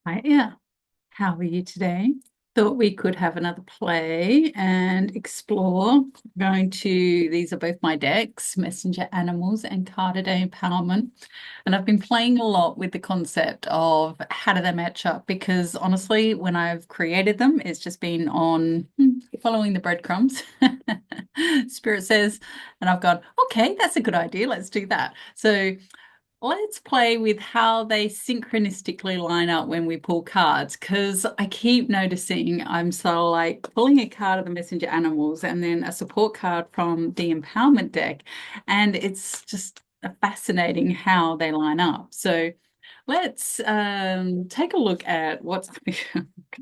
Hi, yeah. How are you today? Thought we could have another play and explore. These are both my decks, Messenger Animals and Card a Day Empowerment. And I've been playing a lot with the concept of how do they match up? Because honestly, when I've created them, it's just been on following the breadcrumbs. Spirit says, and I've gone, okay, that's a good idea. Let's do that. So let's play with how they synchronistically line up when we pull cards, because I keep noticing I'm sort of like pulling a card of the messenger animals and then a support card from the empowerment deck. And it's just fascinating how they line up. So let's take a look at what's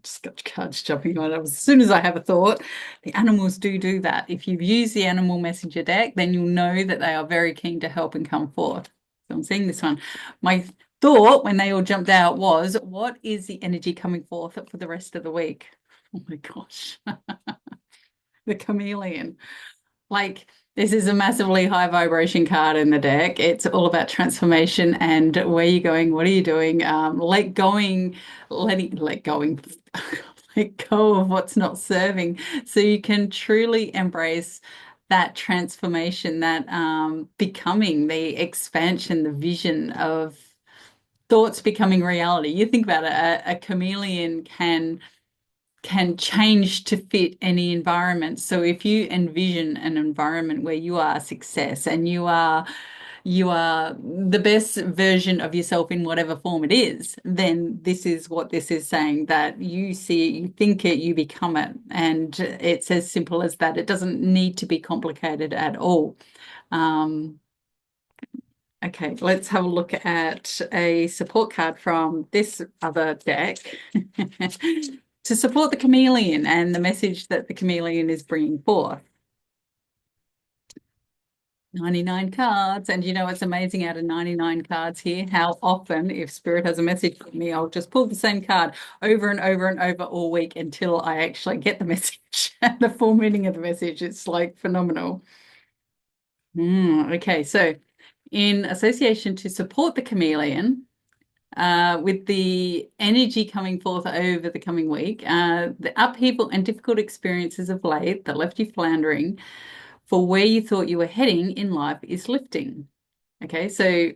just got cards jumping on. As soon as I have a thought, the animals do that. If you've used the animal messenger deck, then you'll know that they are very keen to help and come forth. So I'm seeing this one. My thought when they all jumped out was, what is the energy coming forth for the rest of the week? Oh my gosh. The chameleon. Like, this is a massively high vibration card in the deck. It's all about transformation and where you're going, what are you doing? Let going, let go of what's not serving. So you can truly embrace that transformation, that becoming, the expansion, the vision of thoughts becoming reality. You think about it, a chameleon can change to fit any environment. So if you envision an environment where you are success and you are the best version of yourself in whatever form it is, then this is what this is saying, that you see it, you think it, you become it. And it's as simple as that. It doesn't need to be complicated at all. Um, okay, let's have a look at a support card from this other deck. To support the chameleon and the message that the chameleon is bringing forth. 99 cards. And you know, it's amazing out of 99 cards here, how often, if Spirit has a message for me, I'll just pull the same card over and over and over all week until I actually get the message and the full meaning of the message. It's like phenomenal. Okay, so in association to support the chameleon, with the energy coming forth over the coming week, the upheaval and difficult experiences of late that left you floundering for where you thought you were heading in life is lifting. Okay, so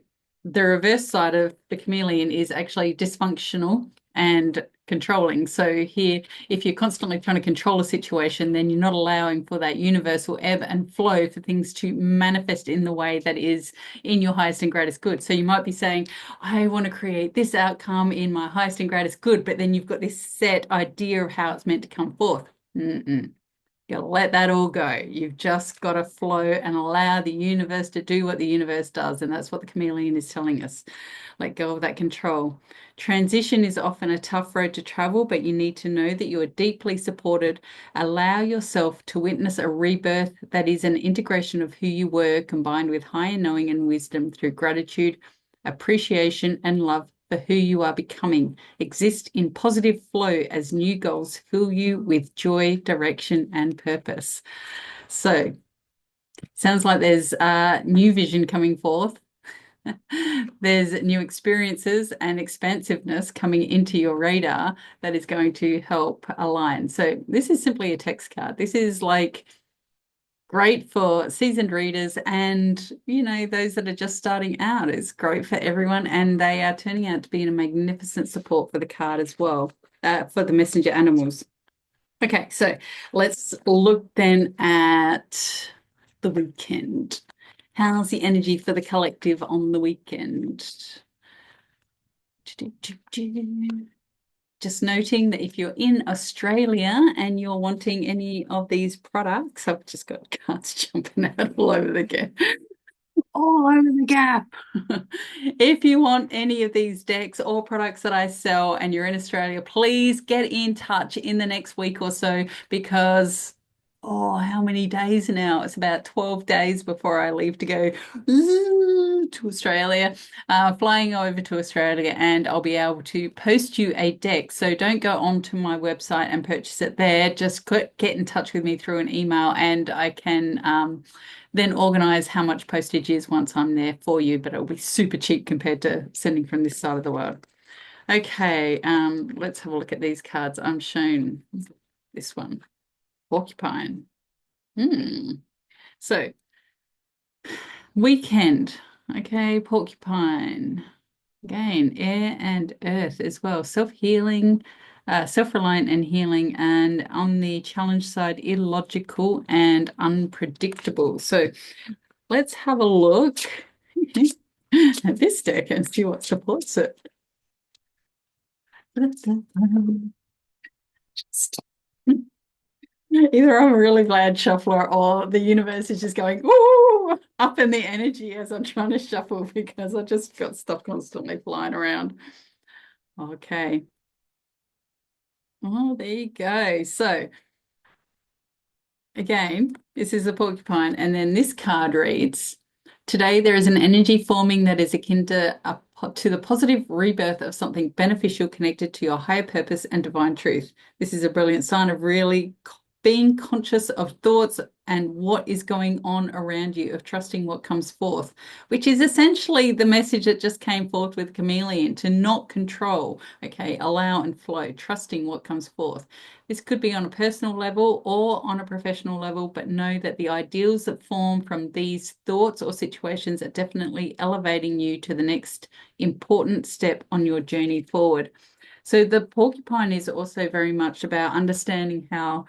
the reverse side of the chameleon is actually dysfunctional and controlling. So here, if you're constantly trying to control a situation, then you're not allowing for that universal ebb and flow for things to manifest in the way that is in your highest and greatest good. So you might be saying, I want to create this outcome in my highest and greatest good, but then you've got this set idea of how it's meant to come forth. Mm-mm. You let that all go. You've just got to flow and allow the universe to do what the universe does. And that's what the chameleon is telling us. Let go of that control. Transition is often a tough road to travel, but you need to know that you are deeply supported. Allow yourself to witness a rebirth that is an integration of who you were combined with higher knowing and wisdom through gratitude, appreciation, and love for who you are becoming. Exist in positive flow as new goals fill you with joy, direction, and purpose. So, sounds like there's new vision coming forth. There's new experiences and expansiveness coming into your radar that is going to help align. So, this is simply a text card. This is like great for seasoned readers and, you know, those that are just starting out. It's great for everyone, and they are turning out to be a magnificent support for the card as well, for the messenger animals. Okay, so let's look then at the weekend. How's the energy for the collective on the weekend? Just noting that if you're in Australia and you're wanting any of these products, I've just got cards jumping out all over the gap. All over the gap. If you want any of these decks or products that I sell and you're in Australia, please get in touch in the next week or so, because how many days now? It's about 12 days before I leave to go to Australia, flying over to Australia, and I'll be able to post you a deck. So don't go onto my website and purchase it there. Just get in touch with me through an email, and I can then organize how much postage is once I'm there for you, but it'll be super cheap compared to sending from this side of the world. Okay, let's have a look at these cards. I'm shown this one, porcupine. Hmm. So, weekend. Okay, porcupine. Again, air and earth as well. Self-healing, self-reliant and healing. And on the challenge side, illogical and unpredictable. So let's have a look at this deck and see what supports it. Just either I'm a really glad shuffler or the universe is just going, ooh, up in the energy as I'm trying to shuffle because I just got stuff constantly flying around. Okay. Oh, there you go. So again, this is a porcupine, and then this card reads, today there is an energy forming that is akin to the positive rebirth of something beneficial connected to your higher purpose and divine truth. This is a brilliant sign of really being conscious of thoughts and what is going on around you, of trusting what comes forth, which is essentially the message that just came forth with chameleon, to not control, okay, allow and flow, trusting what comes forth. This could be on a personal level or on a professional level, but know that the ideals that form from these thoughts or situations are definitely elevating you to the next important step on your journey forward. So the porcupine is also very much about understanding how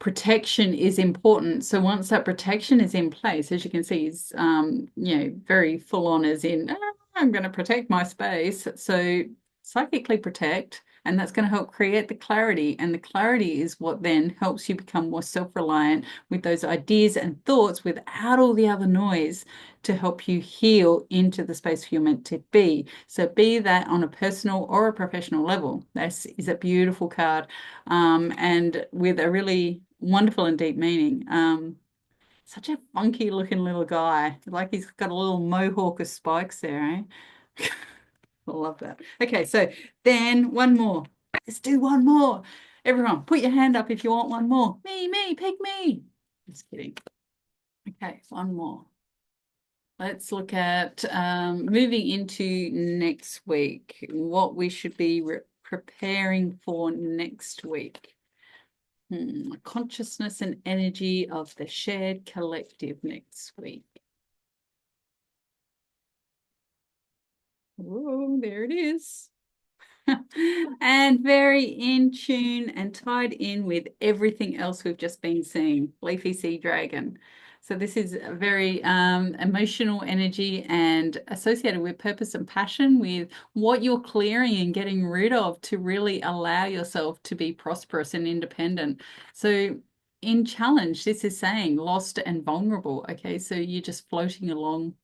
protection is important. So once that protection is in place, as you can see, is very full on, as in, I'm going to protect my space. So psychically protect, and that's going to help create the clarity. And the clarity is what then helps you become more self-reliant with those ideas and thoughts without all the other noise, to help you heal into the space you're meant to be. So be that on a personal or a professional level. This is a beautiful card, and with a really wonderful and deep meaning. Such a funky looking little guy. Like he's got a little mohawk of spikes there, eh? I love that. Okay, so then one more. Let's do one more. Everyone, put your hand up if you want one more. Me, pick me. Just kidding. Okay, one more. Let's look at moving into next week, what we should be preparing for next week. Consciousness and energy of the shared collective next week. Oh, there it is. And very in tune and tied in with everything else we've just been seeing. Leafy Sea Dragon. So this is a very emotional energy and associated with purpose and passion, with what you're clearing and getting rid of to really allow yourself to be prosperous and independent. So in challenge, this is saying lost and vulnerable. Okay, so you're just floating along,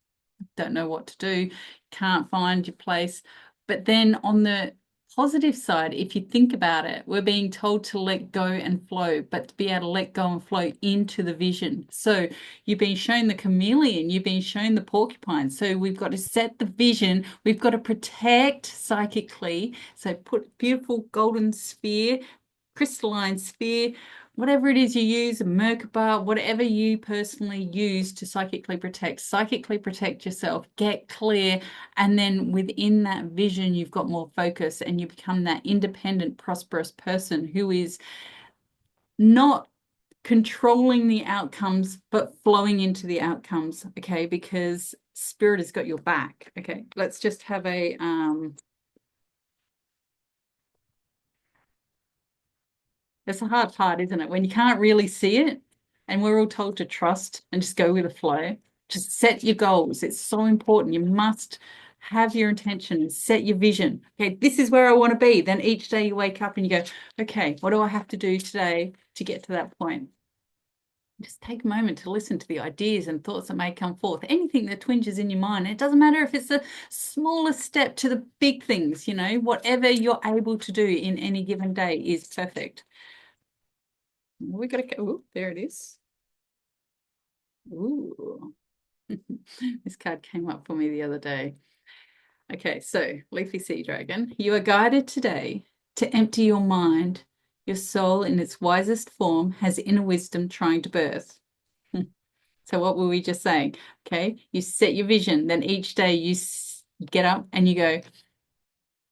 don't know what to do, can't find your place. But then on the positive side, if you think about it, we're being told to let go and flow, but to be able to let go and flow into the vision. So you've been shown the chameleon, you've been shown the porcupine. So we've got to set the vision, we've got to protect psychically. So put beautiful golden sphere, crystalline sphere, whatever it is you use, a Merkaba, whatever you personally use to psychically protect yourself, get clear. And then within that vision, you've got more focus and you become that independent, prosperous person who is not controlling the outcomes, but flowing into the outcomes. Okay. Because spirit has got your back. Okay. Let's just have it's a hard part, isn't it? When you can't really see it, and we're all told to trust and just go with the flow. Just set your goals. It's so important. You must have your intention, set your vision. Okay, this is where I want to be. Then each day you wake up and you go, okay, what do I have to do today to get to that point? Just take a moment to listen to the ideas and thoughts that may come forth. Anything that twinges in your mind. It doesn't matter if it's the smallest step to the big things, whatever you're able to do in any given day is perfect. We got to go. There it is. Ooh. This card came up for me the other day. Okay, so Leafy Sea Dragon, you are guided today to empty your mind. Your soul, in its wisest form, has inner wisdom trying to birth. So what were we just saying? Okay, you set your vision, then each day you get up and you go,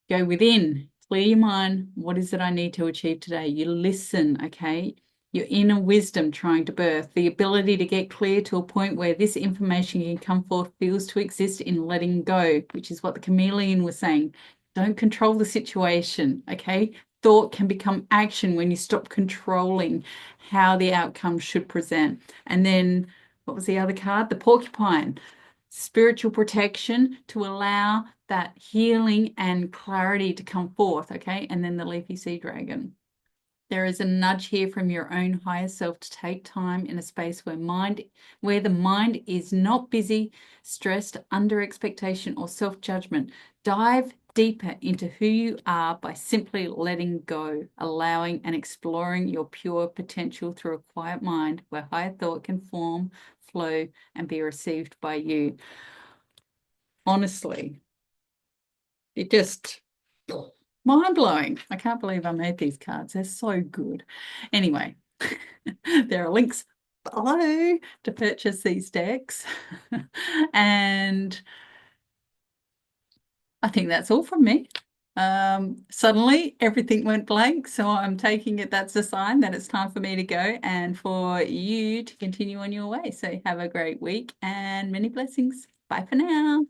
Go within, clear your mind. What is it I need to achieve today? You listen, okay? Your inner wisdom trying to birth, the ability to get clear to a point where this information can come forth feels to exist in letting go, which is what the chameleon was saying. Don't control the situation, okay? Thought can become action when you stop controlling how the outcome should present. And then, what was the other card? The porcupine. Spiritual protection to allow that healing and clarity to come forth, okay? And then the leafy sea dragon. There is a nudge here from your own higher self to take time in a space where the mind is not busy, stressed, under expectation, or self-judgment. Dive deeper into who you are by simply letting go, allowing and exploring your pure potential through a quiet mind where higher thought can form, flow, and be received by you. Honestly, it just mind-blowing. I can't believe I made these cards. They're so good. Anyway, there are links below to purchase these decks. And I think that's all from me. Suddenly everything went blank, so I'm taking it that's a sign that it's time for me to go and for you to continue on your way. So have a great week and many blessings. Bye for now.